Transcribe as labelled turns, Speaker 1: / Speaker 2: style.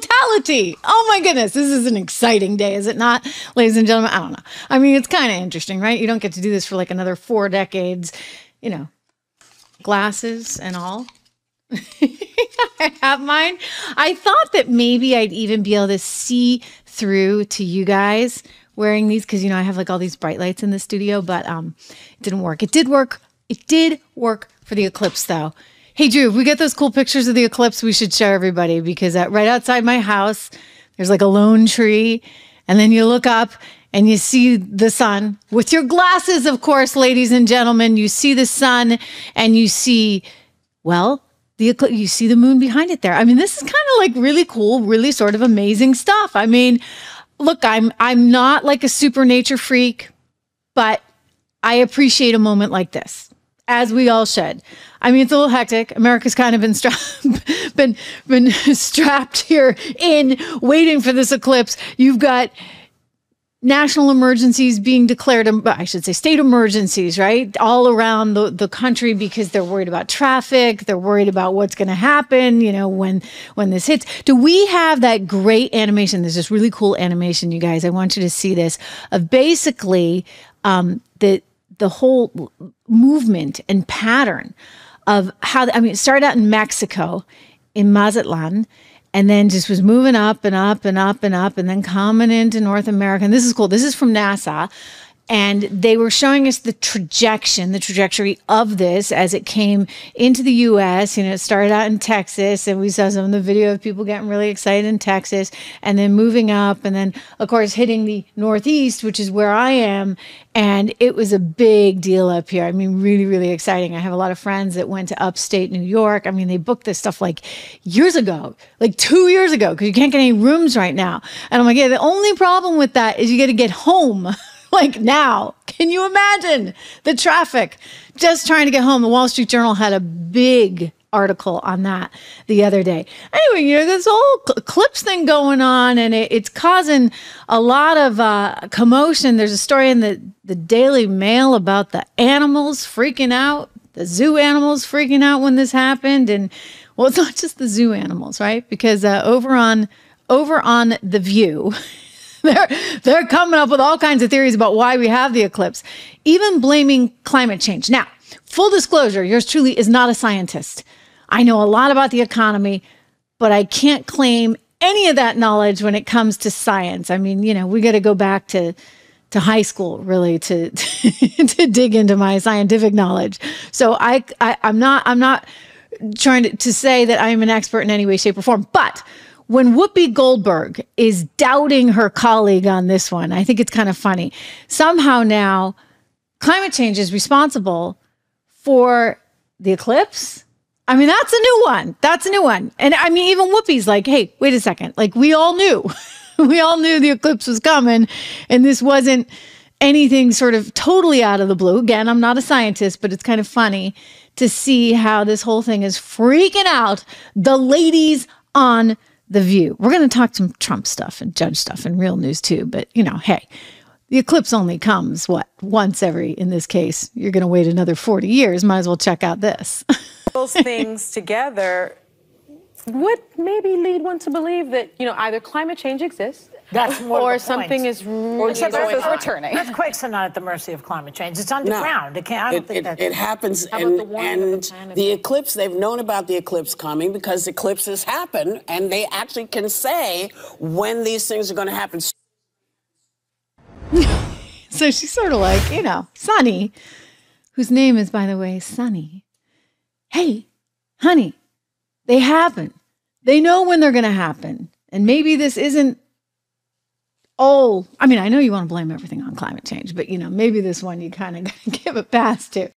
Speaker 1: totality. Oh my goodness, this is an exciting day, is it not, ladies and gentlemen? I don't know. I mean, it's kind of interesting, right? You don't get to do this for like another 4 decades, you know, glasses and all. I have mine. I thought that maybe I'd even be able to see through to you guys wearing these because, you know, I have like all these bright lights in the studio, but it didn't work. It did work. It did work for the eclipse, though. Hey, Drew, if we get those cool pictures of the eclipse, we should show everybody because right outside my house, there's like a lone tree. And then you look up and you see the sun with your glasses, of course, ladies and gentlemen. You see the sun and you see, well, the eclipse, you see the moon behind it there. I mean, this is kind of like really cool, really sort of amazing stuff. I mean, look, I'm not like a super nature freak, but I appreciate a moment like this, as we all should. I mean, it's a little hectic. America's kind of been strapped here in waiting for this eclipse. You've got national emergencies being declared, I should say state emergencies, right? All around the country because they're worried about traffic. They're worried about what's going to happen, you know, when this hits. Do we have that great animation? There's this really cool animation, you guys. I want you to see this of basically the whole movement and pattern of how, I mean, it started out in Mexico, in Mazatlan, and then just was moving up and up and up and up and then coming into North America. And this is cool. This is from NASA. And they were showing us the trajectory of this as it came into the U.S. You know, it started out in Texas, and we saw some of the video of people getting really excited in Texas, and then moving up, and then, of course, hitting the Northeast, which is where I am. And it was a big deal up here. I mean, really, really exciting. I have a lot of friends that went to upstate New York. I mean, they booked this stuff like years ago, like 2 years ago, because you can't get any rooms right now. And I'm like, yeah, the only problem with that is you got to get home. Like now, can you imagine the traffic just trying to get home? The Wall Street Journal had a big article on that the other day. Anyway, you know, this whole eclipse thing going on, and it's causing a lot of commotion. There's a story in the Daily Mail about the animals freaking out, the zoo animals freaking out when this happened. And well, it's not just the zoo animals, right? Because over on The View, They're coming up with all kinds of theories about why we have the eclipse, even blaming climate change. Now, full disclosure, yours truly is not a scientist. I know a lot about the economy, but I can't claim any of that knowledge when it comes to science. I mean, you know, we got to go back to high school really to to dig into my scientific knowledge. So I'm not trying to say that I'm an expert in any way, shape, or form, but when Whoopi Goldberg is doubting her colleague on this one, I think it's kind of funny. Somehow now, climate change is responsible for the eclipse. I mean, that's a new one. That's a new one. And I mean, even Whoopi's like, hey, wait a second. Like, we all knew. We all knew the eclipse was coming, and this wasn't anything sort of totally out of the blue. Again, I'm not a scientist, but it's kind of funny to see how this whole thing is freaking out the ladies on The View. We're going to talk some Trump stuff and judge stuff and real news too. But, you know, hey, the eclipse only comes, once every, in this case, you're going to wait another 40 years. Might as well check out this.
Speaker 2: Those things together would maybe lead one to believe that, you know, either climate change exists,
Speaker 3: that's more
Speaker 2: or something is returning.
Speaker 3: Earthquakes are not at the mercy of climate change. It's underground. It can't. I don't think
Speaker 4: it happens. And the eclipse, they've known about the eclipse coming because eclipses happen, and they actually can say when these things are going to happen.
Speaker 1: So she's sort of like, you know, Sunny, whose name is, by the way, Sunny. Hey, honey, they happen. They know when they're going to happen. And maybe this isn't I mean, I know you want to blame everything on climate change, but, you know, maybe this one you kind of give a pass to.